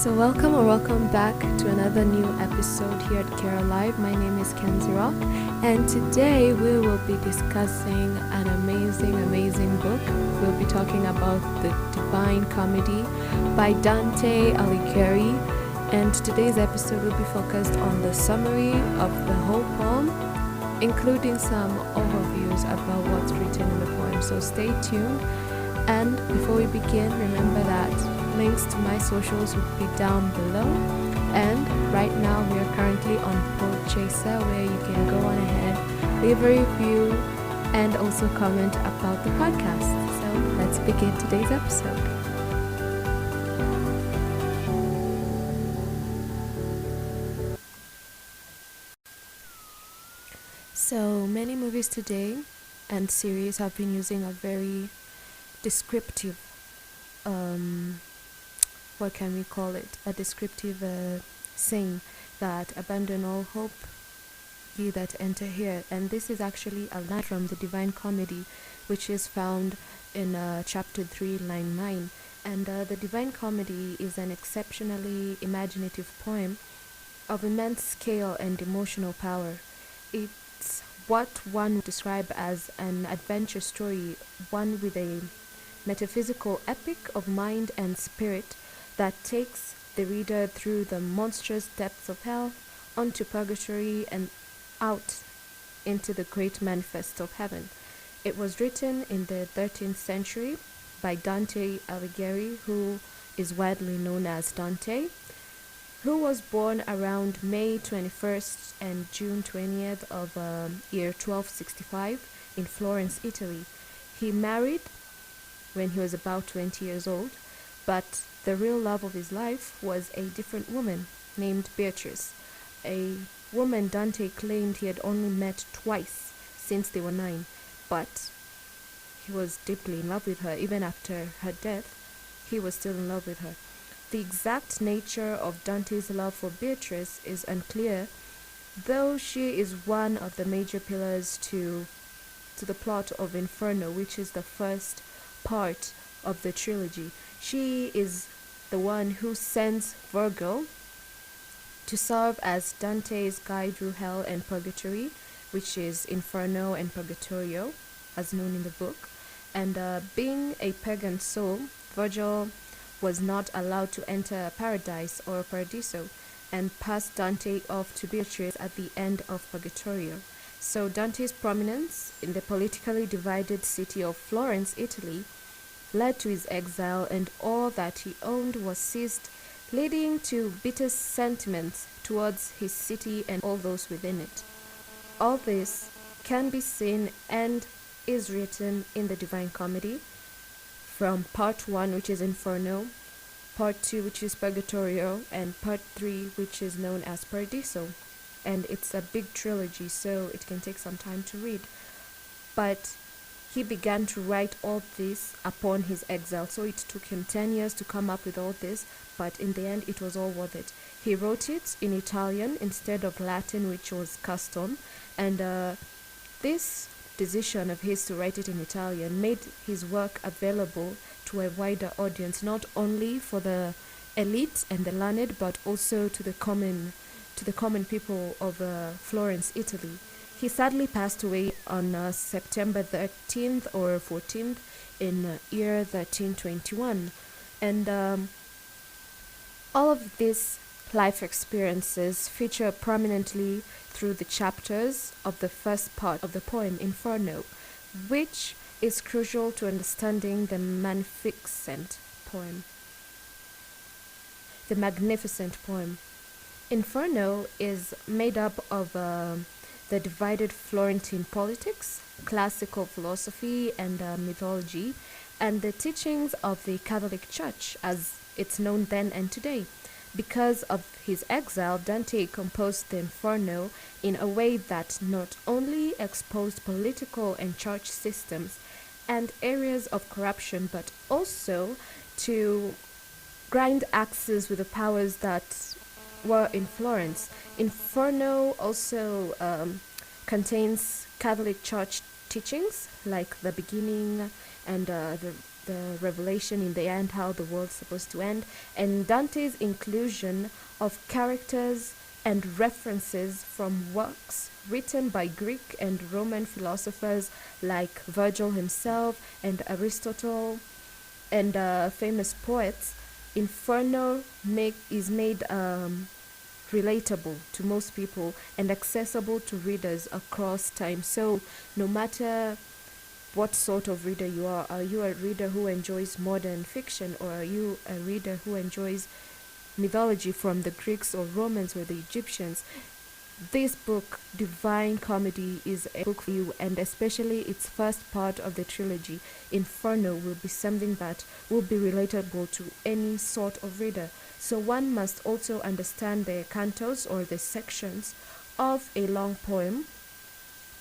So welcome or welcome back to another new episode here at Care Live. My name is Kenzie Rock, and today we will be discussing an amazing book. We'll be talking about The Divine Comedy by Dante Alighieri, and today's episode will be focused on the summary of the whole poem, including some overviews about what's written in the poem. So stay tuned. And before we begin, remember that links to my socials will be down below. And right now we are currently on Podchaser, where you can go on ahead, leave a review, and also comment about the podcast. So let's begin today's episode. So many movies today and series have been using a very descriptive what can we call it, a descriptive saying that abandon all hope, ye that enter here. And this is actually a line from the Divine Comedy, which is found in chapter 3, line 9. And the Divine Comedy is an exceptionally imaginative poem of immense scale and emotional power. It's what one would describe as an adventure story, one with a metaphysical epic of mind and spirit that takes the reader through the monstrous depths of hell, onto purgatory, and out into the great manifest of heaven. It was written in the 13th century by Dante Alighieri, who is widely known as Dante, who was born around May 21st and June 20th of year 1265 in Florence, Italy. He married when he was about 20 years old, but the real love of his life was a different woman named Beatrice, a woman Dante claimed he had only met twice since they were 9, but he was deeply in love with her. Even after her death, he was still in love with her. The exact nature of Dante's love for Beatrice is unclear, though she is one of the major pillars to the plot of Inferno, which is the first part of the trilogy. She is the one who sends Virgil to serve as Dante's guide through hell and purgatory, which is Inferno and Purgatorio, as known in the book. And being a pagan soul, Virgil was not allowed to enter paradise or paradiso, and passed Dante off to Beatrice at the end of Purgatorio. So Dante's prominence in the politically divided city of Florence, Italy, led to his exile, and all that he owned was seized, leading to bitter sentiments towards his city and all those within it. All this can be seen and is written in the Divine Comedy, from part 1, which is Inferno, part 2, which is Purgatorio, and part 3, which is known as Paradiso. And it's a big trilogy, so it can take some time to read. But he began to write all this upon his exile, so it took him 10 years to come up with all this, but in the end it was all worth it. He wrote it in Italian instead of Latin, which was custom, and this decision of his to write it in Italian made his work available to a wider audience, not only for the elite and the learned, but also to the common people of Florence, Italy. He sadly passed away on September 13th or 14th in year 1321. And all of these life experiences feature prominently through the chapters of the first part of the poem, Inferno, which is crucial to understanding the magnificent poem. Inferno is made up of the divided Florentine politics, classical philosophy, and mythology, and the teachings of the Catholic Church as it's known then and today. Because of his exile, Dante composed the Inferno in a way that not only exposed political and church systems and areas of corruption, but also to grind axes with the powers that were in Florence. Inferno also contains Catholic Church teachings like the beginning and the the revelation in the end, how the world's supposed to end, and Dante's inclusion of characters and references from works written by Greek and Roman philosophers like Virgil himself and Aristotle and famous poets. Inferno is made relatable to most people and accessible to readers across time. So no matter what sort of reader you are you a reader who enjoys modern fiction, or are you a reader who enjoys mythology from the Greeks or Romans or the Egyptians, this book, Divine Comedy, is a book for you, and especially its first part of the trilogy, Inferno, will be something that will be relatable to any sort of reader. So one must also understand the cantos or the sections of a long poem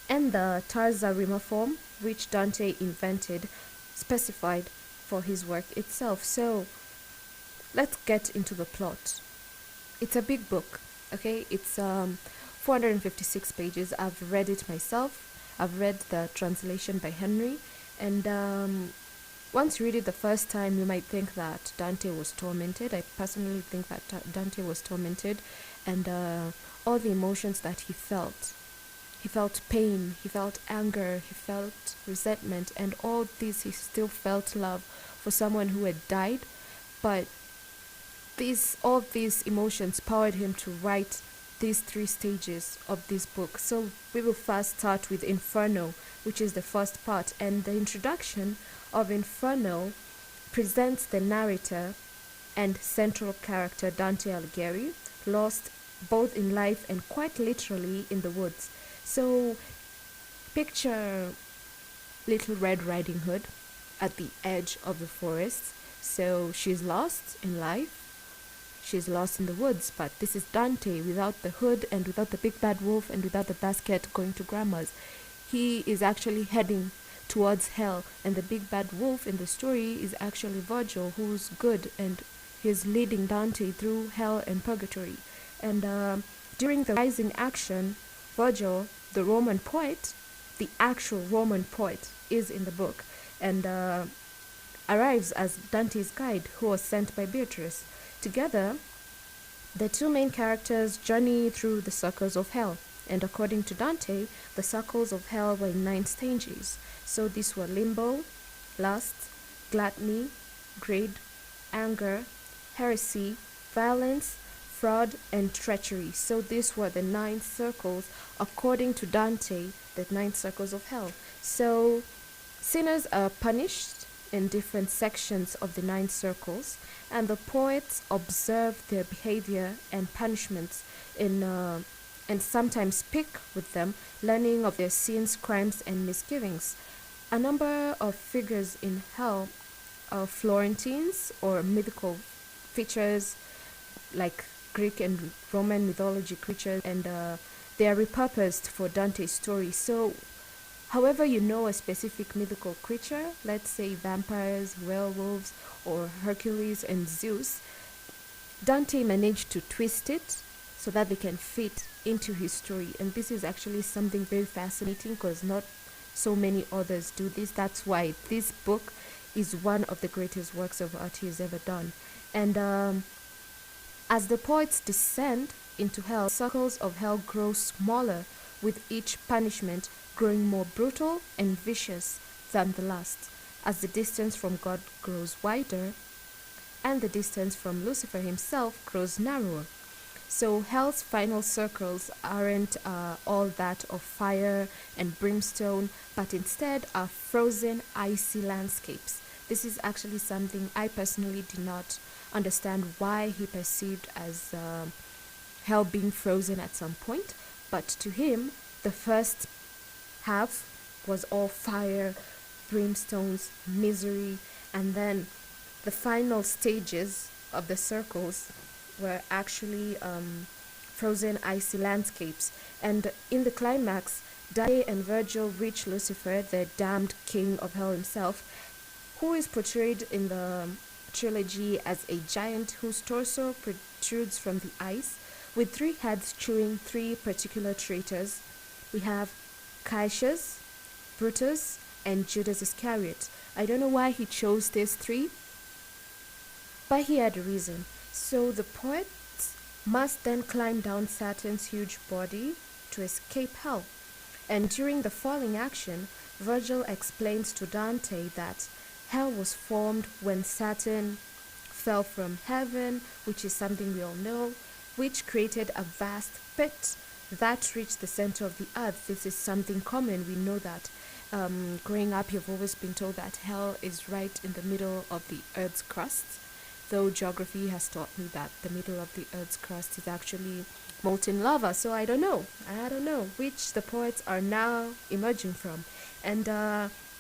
and the terza rima form, which Dante invented, specified for his work itself. So let's get into the plot. It's a big book, okay? It's 456 pages. I've read it myself. I've read the translation by Henry, and once you read it the first time, you might think that Dante was tormented. I personally think that Dante was tormented, and all the emotions that he felt. He felt pain, he felt anger, he felt resentment, and all this, he still felt love for someone who had died. But all these emotions powered him to write these 3 stages of this book. So we will first start with Inferno, which is the first part, and the introduction of Inferno presents the narrator and central character Dante Alighieri, lost both in life and quite literally in the woods. So picture Little Red Riding Hood at the edge of the forest. So she's lost in life, she's lost in the woods, but this is Dante without the hood and without the big bad wolf and without the basket going to grandma's. He is actually heading towards hell, and the big bad wolf in the story is actually Virgil, who's good, and he's leading Dante through hell and purgatory. And during the rising action, Virgil, the Roman poet, the actual Roman poet, is in the book, and arrives as Dante's guide, who was sent by Beatrice. Together, the 2 main characters journey through the circles of hell, and according to Dante, the circles of hell were in 9 stages. So these were limbo, lust, gluttony, greed, anger, heresy, violence, fraud, and treachery. So these were the 9 circles, according to Dante, the 9 circles of hell. So sinners are punished in different sections of the 9 circles, and the poets observe their behavior and punishments and sometimes pick with them, learning of their sins, crimes, and misgivings. A number of figures in hell are Florentines or mythical features like Greek and Roman mythology creatures, and they are repurposed for Dante's story. So however you know a specific mythical creature, let's say vampires, werewolves, or Hercules and Zeus, Dante managed to twist it so that they can fit into his story. And this is actually something very fascinating, because not so many authors do this. That's why this book is one of the greatest works of art he has ever done. And as the poets descend into hell, circles of hell grow smaller, with each punishment growing more brutal and vicious than the last, as the distance from God grows wider and the distance from Lucifer himself grows narrower. So hell's final circles aren't all that of fire and brimstone, but instead are frozen, icy landscapes. This is actually something I personally did not understand, why he perceived as hell being frozen at some point. But to him, the first half was all fire, brimstones, misery, and then the final stages of the circles were actually frozen, icy landscapes. And in the climax, Dante and Virgil reach Lucifer, the damned king of hell himself, who is portrayed in the trilogy as a giant whose torso protrudes from the ice, with 3 heads chewing 3 particular traitors. We have Cassius, Brutus, and Judas Iscariot. I don't know why he chose these three, but he had a reason. So the poets must then climb down Saturn's huge body to escape hell. And during the falling action, Virgil explains to Dante that hell was formed when Saturn fell from heaven, which is something we all know, which created a vast pit that reached the center of the earth. This is something common. We know that. Growing up, you've always been told that hell is right in the middle of the earth's crust, though geography has taught me that the middle of the earth's crust is actually molten lava. So I don't know which the poets are now emerging from. And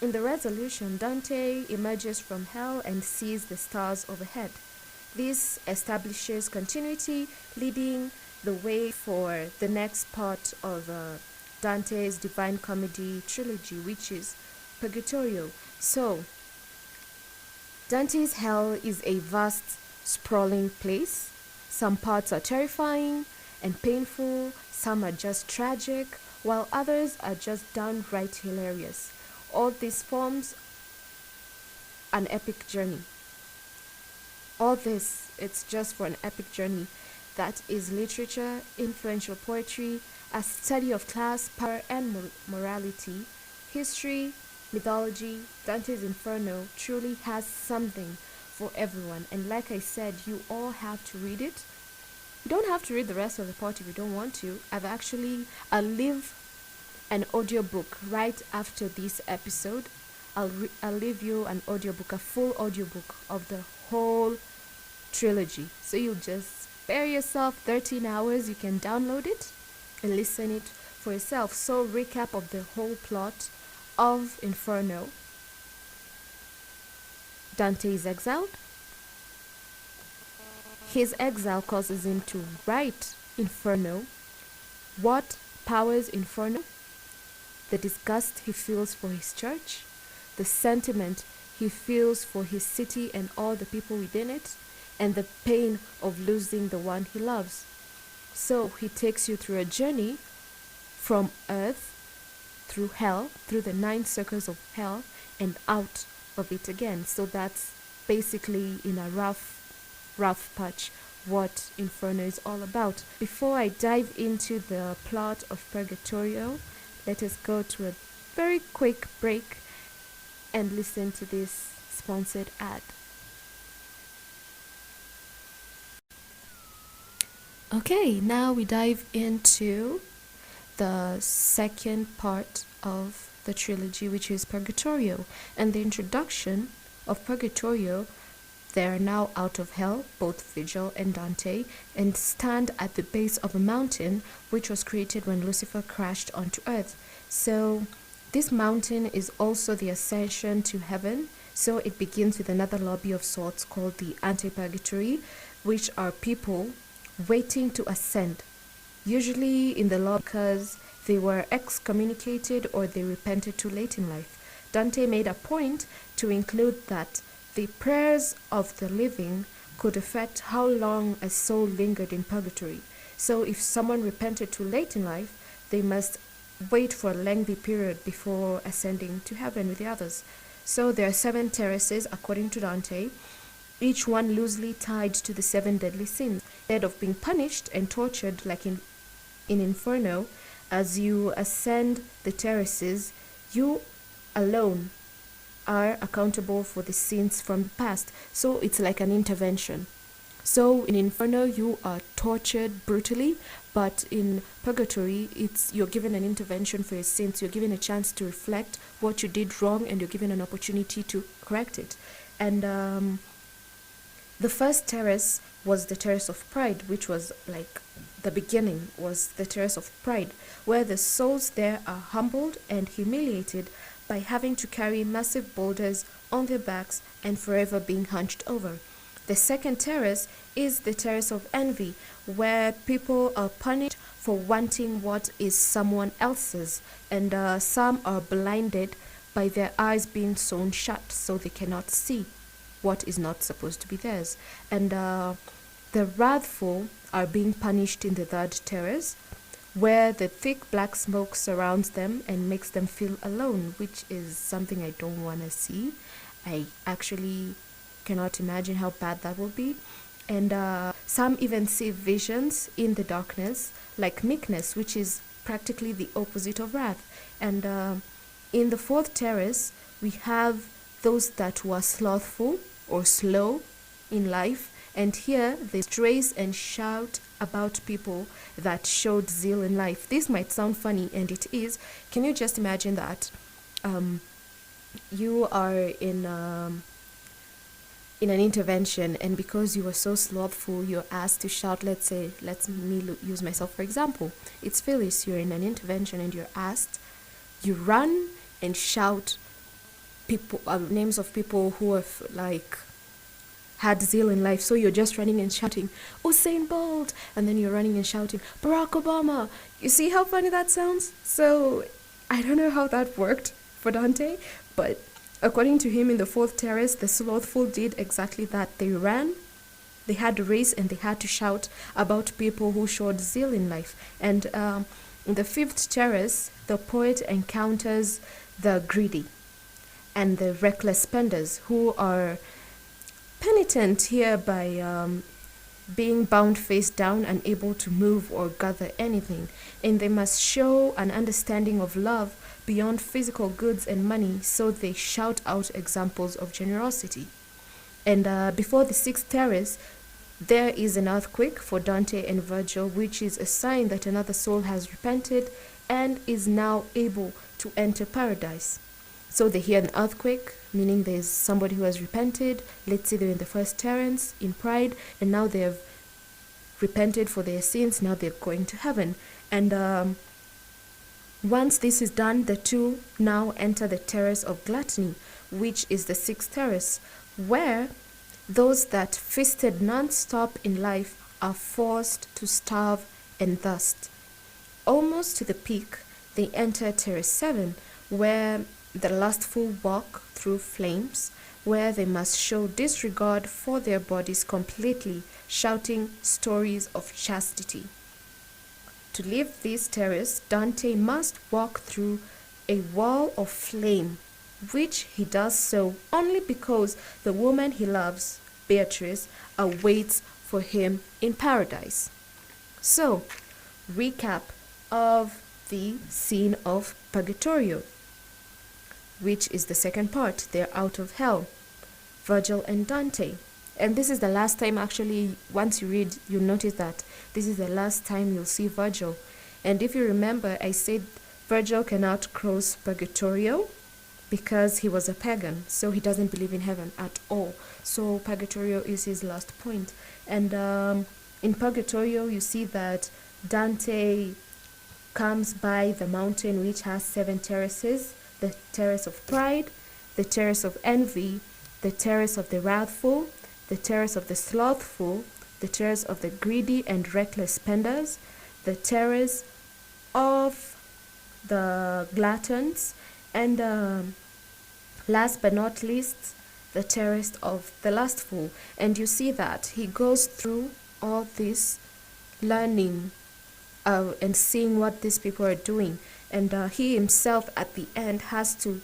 in the resolution, Dante emerges from hell and sees the stars overhead. This establishes continuity, leading the way for the next part of Dante's Divine Comedy trilogy, which is Purgatorio. So, Dante's hell is a vast, sprawling place. Some parts are terrifying and painful, some are just tragic, while others are just downright hilarious. All this forms an epic journey. All this, it's just for an epic journey. That is literature, influential poetry, a study of class, power, and morality, history, mythology. Dante's Inferno truly has something for everyone. And like I said, you all have to read it. You don't have to read the rest of the part if you don't want to. I'll leave an audiobook right after this episode. I'll leave you an audiobook, a full audiobook of the whole trilogy. So you just spare yourself 13 hours. You can download it and listen it for yourself. So recap of the whole plot of Inferno. Dante is exiled. His exile causes him to write Inferno. What powers Inferno? The disgust he feels for his church, the sentiment he feels for his city and all the people within it, and the pain of losing the one he loves. So he takes you through a journey from earth, through hell, through the 9 circles of hell, and out of it again. So that's basically, in a rough patch, what Inferno is all about. Before I dive into the plot of Purgatorio, let us go to a very quick break and listen to this sponsored ad. Okay, now we dive into the second part of the trilogy, which is Purgatorio. And the introduction of Purgatorio, they are now out of hell, both Virgil and Dante, and stand at the base of a mountain which was created when Lucifer crashed onto earth. So this mountain is also the ascension to heaven. So it begins with another lobby of sorts called the Anti-Purgatory, which are people waiting to ascend, usually in the lobby because they were excommunicated or they repented too late in life. Dante made a point to include that the prayers of the living could affect how long a soul lingered in purgatory. So if someone repented too late in life, they must wait for a lengthy period before ascending to heaven with the others. So there are 7 terraces according to Dante, each one loosely tied to the 7 deadly sins. Instead of being punished and tortured like in Inferno, as you ascend the terraces, you alone are accountable for the sins from the past. So it's like an intervention. So in Inferno you are tortured brutally, but in Purgatory you're given an intervention for your sins. You're given a chance to reflect what you did wrong and you're given an opportunity to correct it. And the first terrace was the terrace of pride, which was like the beginning, was the terrace of pride, where the souls there are humbled and humiliated by having to carry massive boulders on their backs and forever being hunched over. The second terrace is the terrace of envy, where people are punished for wanting what is someone else's, and some are blinded by their eyes being sewn shut so they cannot see what is not supposed to be theirs. And the wrathful are being punished in the third terrace, where the thick black smoke surrounds them and makes them feel alone, which is something I don't want to see. I actually cannot imagine how bad that will be. And some even see visions in the darkness, like meekness, which is practically the opposite of wrath. And in the fourth terrace, we have those that were slothful or slow in life. And here they raise and shout about people that showed zeal in life. This might sound funny, and it is. Can you just imagine that you are in an intervention, and because you were so slothful, you're asked to shout. Let's say, use myself for example. It's Phyllis. You're in an intervention, and you're asked. You run and shout people names of people who have had zeal in life. So you're just running and shouting Usain Bolt, and then you're running and shouting Barack Obama. You see how funny that sounds? So I don't know how that worked for Dante, but according to him, in the fourth terrace, the slothful did exactly that. They ran, they had to race, and they had to shout about people who showed zeal in life. And in the fifth terrace, the poet encounters the greedy and the reckless spenders, who are penitent here by being bound face down, unable to move or gather anything. And they must show an understanding of love beyond physical goods and money, so they shout out examples of generosity. And before the sixth terrace, there is an earthquake for Dante and Virgil, which is a sign that another soul has repented and is now able to enter paradise. So they hear an earthquake, meaning there's somebody who has repented. Let's say they're in the first terrace in pride, and now they have repented for their sins. Now they're going to heaven. And once this is done, the two now enter the terrace of gluttony, which is the sixth terrace, where those that feasted non-stop in life are forced to starve and thirst. Almost to the peak, they enter terrace 7, where the lustful walk through flames, where they must show disregard for their bodies completely, shouting stories of chastity. To leave this terrace, Dante must walk through a wall of flame, which he does so only because the woman he loves, Beatrice, awaits for him in paradise. So, recap of the scene of Purgatorio, which is the second part. They're out of hell, Virgil and Dante. And this is the last time, actually, once you read, you'll notice that this is the last time you'll see Virgil. And if you remember, I said Virgil cannot cross Purgatorio because he was a pagan, so he doesn't believe in heaven at all. So Purgatorio is his last point. And in Purgatorio, you see that Dante comes by the mountain which has 7 terraces: the terrace of pride, the terrace of envy, the terrace of the wrathful, the terrace of the slothful, the terrace of the greedy and reckless spenders, the terrace of the gluttons, and last but not least, the terrace of the lustful. And you see that he goes through all this learning and seeing what these people are doing. And he himself at the end has to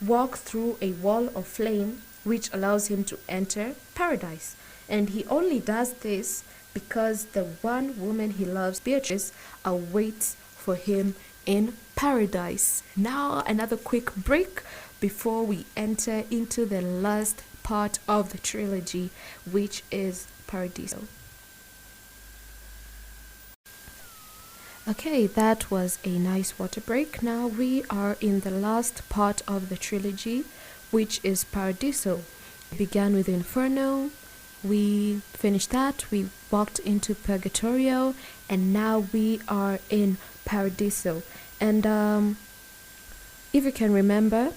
walk through a wall of flame, which allows him to enter paradise. And he only does this because the one woman he loves, Beatrice, awaits for him in paradise. Now another quick break before we enter into the last part of the trilogy, which is Paradiso. Okay, that was a nice water break. Now we are in the last part of the trilogy, which is Paradiso. We began with Inferno, we finished that, we walked into Purgatorio, and now we are in Paradiso. And if you can remember,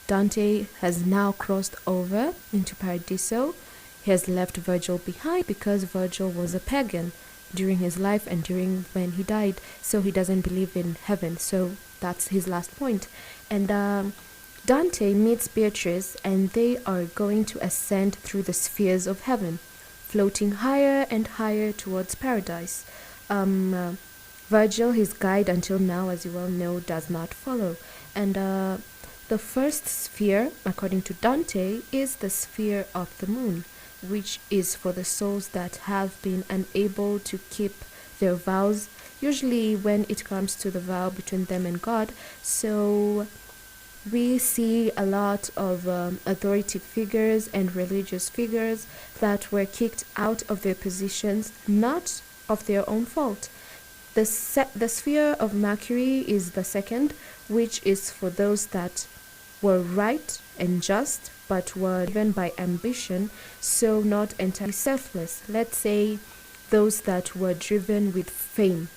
Dante has now crossed over into Paradiso. He has left Virgil behind because Virgil was a pagan during his life and during when he died, so he doesn't believe in heaven. So that's his last point. And Dante meets Beatrice, and they are going to ascend through the spheres of heaven, floating higher and higher towards paradise. Virgil, his guide until now, as you well know, does not follow. And the first sphere, according to Dante, is the sphere of the moon, which is for the souls that have been unable to keep their vows, usually when it comes to the vow between them and God. So we see a lot of authority figures and religious figures that were kicked out of their positions, not of their own fault. The sphere of Mercury is the second, which is for those that were right and just, but were driven by ambition, so not entirely selfless. Let's say those that were driven with fame.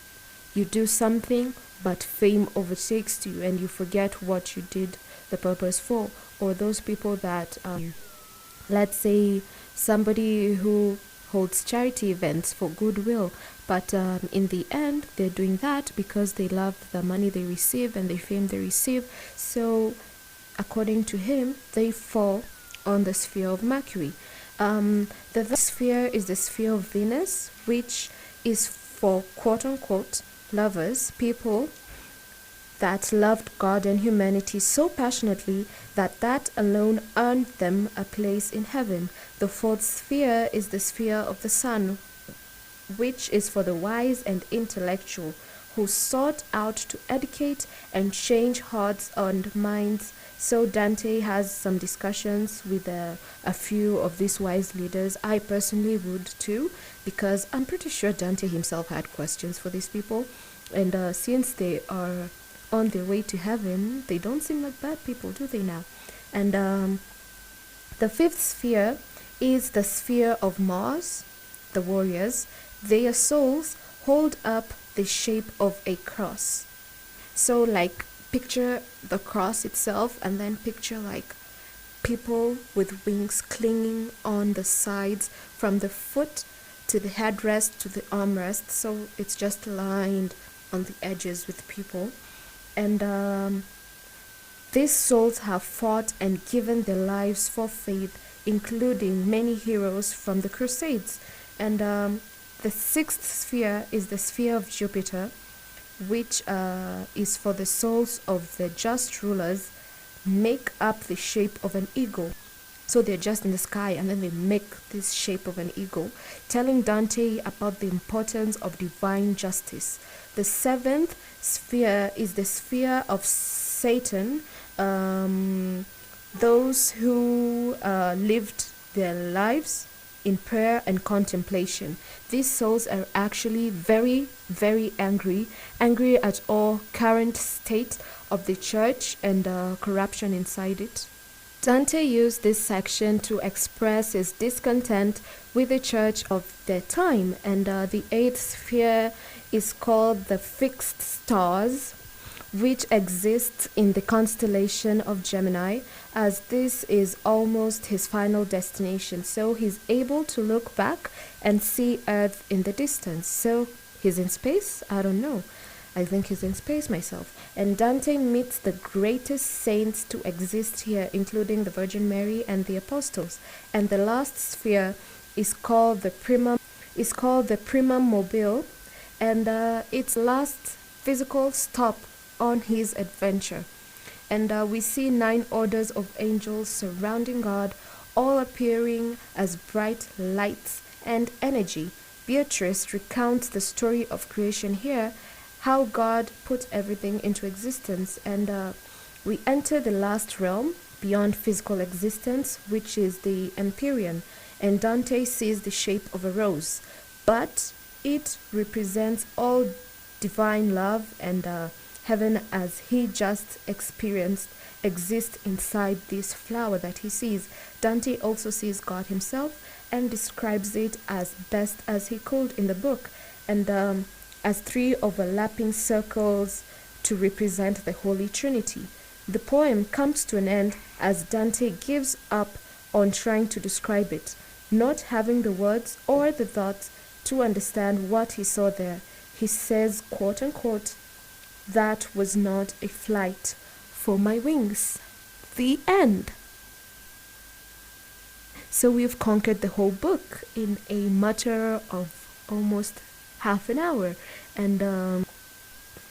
You do something, but fame overtakes you and you forget what you did the purpose for. Or those people that, let's say, somebody who holds charity events for goodwill, but in the end, they're doing that because they love the money they receive and the fame they receive. So, according to him, they fall on the sphere of Mercury. The third sphere is the sphere of Venus, which is for quote-unquote lovers, people that loved God and humanity so passionately that alone earned them a place in heaven. The fourth sphere is the sphere of the Sun, which is for the wise and intellectual who sought out to educate and change hearts and minds. So Dante has some discussions with a few of these wise leaders. I personally would too, because I'm pretty sure Dante himself had questions for these people. And since they are on their way to heaven, they don't seem like bad people, do they now? And the fifth sphere is the sphere of Mars, the warriors. Their souls hold up the shape of a cross. So like picture the cross itself and then picture like people with wings clinging on the sides from the foot to the headrest to the armrest. So it's just lined on the edges with people. And these souls have fought and given their lives for faith, including many heroes from the Crusades. And the sixth sphere is the sphere of Jupiter, which is for the souls of the just rulers, make up the shape of an eagle. So they're just in the sky and then they make this shape of an eagle, telling Dante about the importance of divine justice. The seventh sphere is the sphere of Satan, those who lived their lives in prayer and contemplation. These souls are actually very, very angry at all current state of the church and corruption inside it. Dante used this section to express his discontent with the church of their time, and the eighth sphere is called the fixed stars, which exists in the constellation of Gemini, as this is almost his final destination. So he's able to look back and see Earth in the distance. So he's in space? I don't know. I think he's in space myself. And Dante meets the greatest saints to exist here, including the Virgin Mary and the Apostles. And the last sphere is called the primum mobile, and its last physical stop on his adventure. And we see 9 orders of angels surrounding God, all appearing as bright lights and energy. Beatrice recounts the story of creation here, how God put everything into existence, and we enter the last realm beyond physical existence, which is the Empyrean, and Dante sees the shape of a rose, but it represents all divine love, and heaven, as he just experienced, exists inside this flower that he sees. Dante also sees God himself and describes it as best as he could in the book, and as 3 overlapping circles to represent the Holy Trinity. The poem comes to an end as Dante gives up on trying to describe it, not having the words or the thoughts to understand what he saw there. He says, quote unquote, "That was not a flight for my wings." The end. So we've conquered the whole book in a matter of almost half an hour, and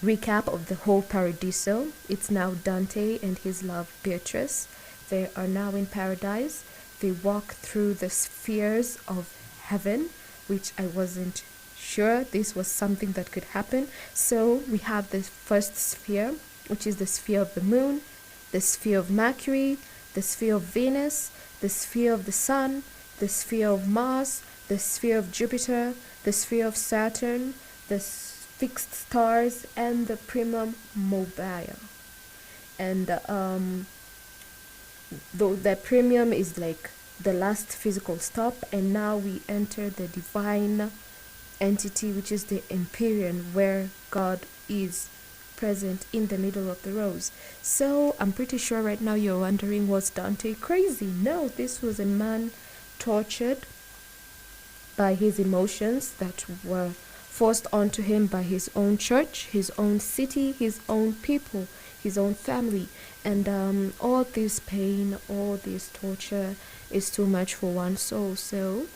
recap of the whole Paradiso. It's now Dante and his love Beatrice. They are now in paradise. They walk through the spheres of heaven, which I wasn't sure this was something that could happen. So we have the first sphere, which is the sphere of the moon, the sphere of Mercury, the sphere of Venus, the sphere of the sun, the sphere of Mars, the sphere of Jupiter, the sphere of Saturn, the fixed stars, and the primum mobile. And though the premium is like the last physical stop, and now we enter the divine entity, which is the Empyrean, where God is present in the middle of the rose. So I'm pretty sure right now you're wondering, was Dante crazy? No, this was a man tortured by his emotions that were forced onto him by his own church, his own city, his own people, his own family. And all this pain, all this torture is too much for one soul. So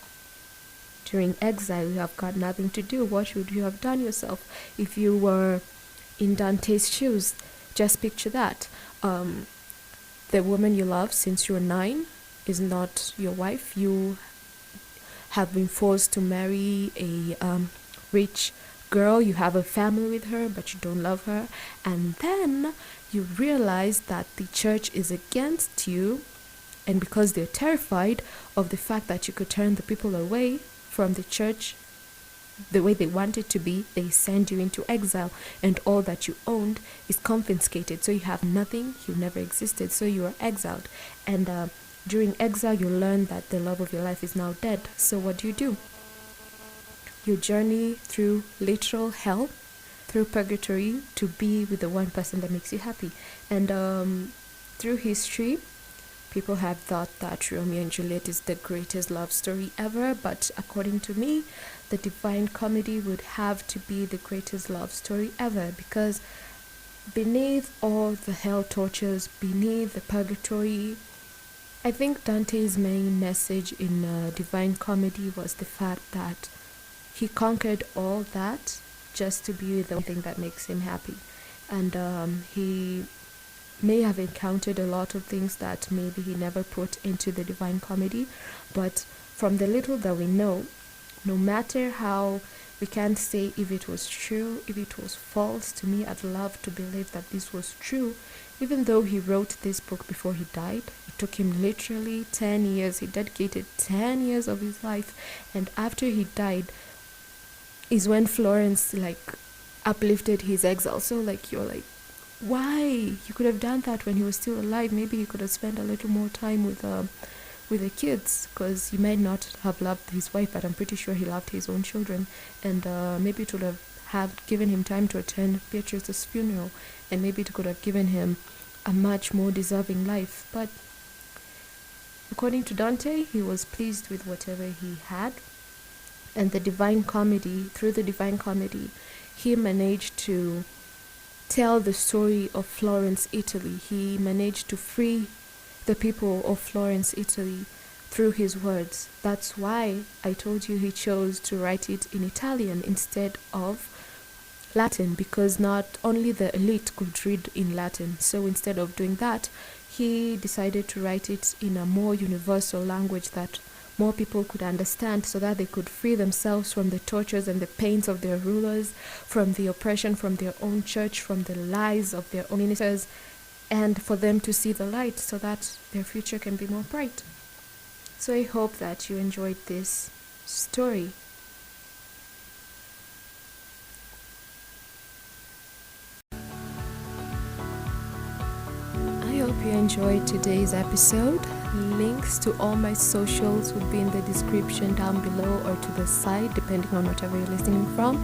during exile, you have got nothing to do. What would you have done yourself if you were in Dante's shoes? Just picture that. The woman you love since you were 9 is not your wife. You have been forced to marry a rich girl. You have a family with her, but you don't love her. And then you realize that the church is against you, and because they're terrified of the fact that you could turn the people away from the church the way they want it to be, they send you into exile, and all that you owned is confiscated. So you have nothing, you never existed, so you are exiled. And during exile, you learn that the love of your life is now dead. So what do? You journey through literal hell, through purgatory, to be with the one person that makes you happy. And through history, people have thought that Romeo and Juliet is the greatest love story ever, but according to me, the Divine Comedy would have to be the greatest love story ever, because beneath all the hell tortures, beneath the purgatory, I think Dante's main message in Divine Comedy was the fact that he conquered all that just to be the thing that makes him happy. And he may have encountered a lot of things that maybe he never put into the Divine Comedy, but from the little that we know, no matter how we can't say if it was true, if it was false, to me I'd love to believe that this was true. Even though he wrote this book before he died, it took him literally 10 years. He dedicated 10 years of his life, and after he died is when Florence uplifted his exile. So you're like, why? You could have done that when he was still alive. Maybe you could have spent a little more time with the kids, because he might not have loved his wife, but I'm pretty sure he loved his own children. And maybe it would have given him time to attend Beatrice's funeral, and maybe it could have given him a much more deserving life. But according to Dante, he was pleased with whatever he had. And through the Divine Comedy, he managed to tell the story of Florence, Italy. He managed to free the people of Florence, Italy through his words. That's why I told you he chose to write it in Italian instead of Latin, because not only the elite could read in Latin. So instead of doing that, he decided to write it in a more universal language that more people could understand, so that they could free themselves from the tortures and the pains of their rulers, from the oppression from their own church, from the lies of their own ministers, and for them to see the light so that their future can be more bright. So I hope that you enjoyed this story. I hope you enjoyed today's episode. Links to all my socials would be in the description down below or to the side, depending on whatever you're listening from.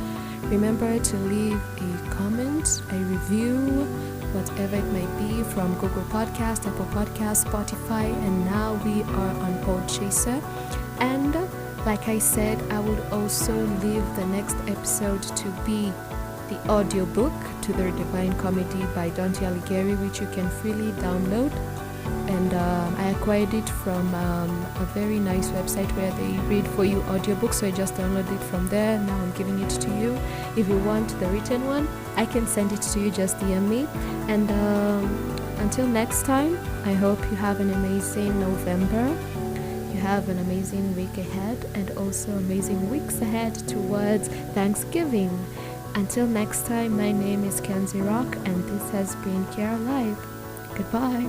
Remember to leave a comment, a review, whatever it might be, from Google Podcast, Apple Podcast, Spotify, and now we are on Podchaser. And like I said, I would also leave the next episode to be the audiobook to the Divine Comedy by Dante Alighieri, which you can freely download. And I acquired it from a very nice website where they read for you audiobooks, so I just downloaded it from there. Now I'm giving it to you. If you want the written one, I can send it to you, just DM me. And until next time, I hope you have an amazing November. You have an amazing week ahead, and also amazing weeks ahead towards Thanksgiving. Until next time, my name is Kenzie Rock, and this has been Care Live. Goodbye.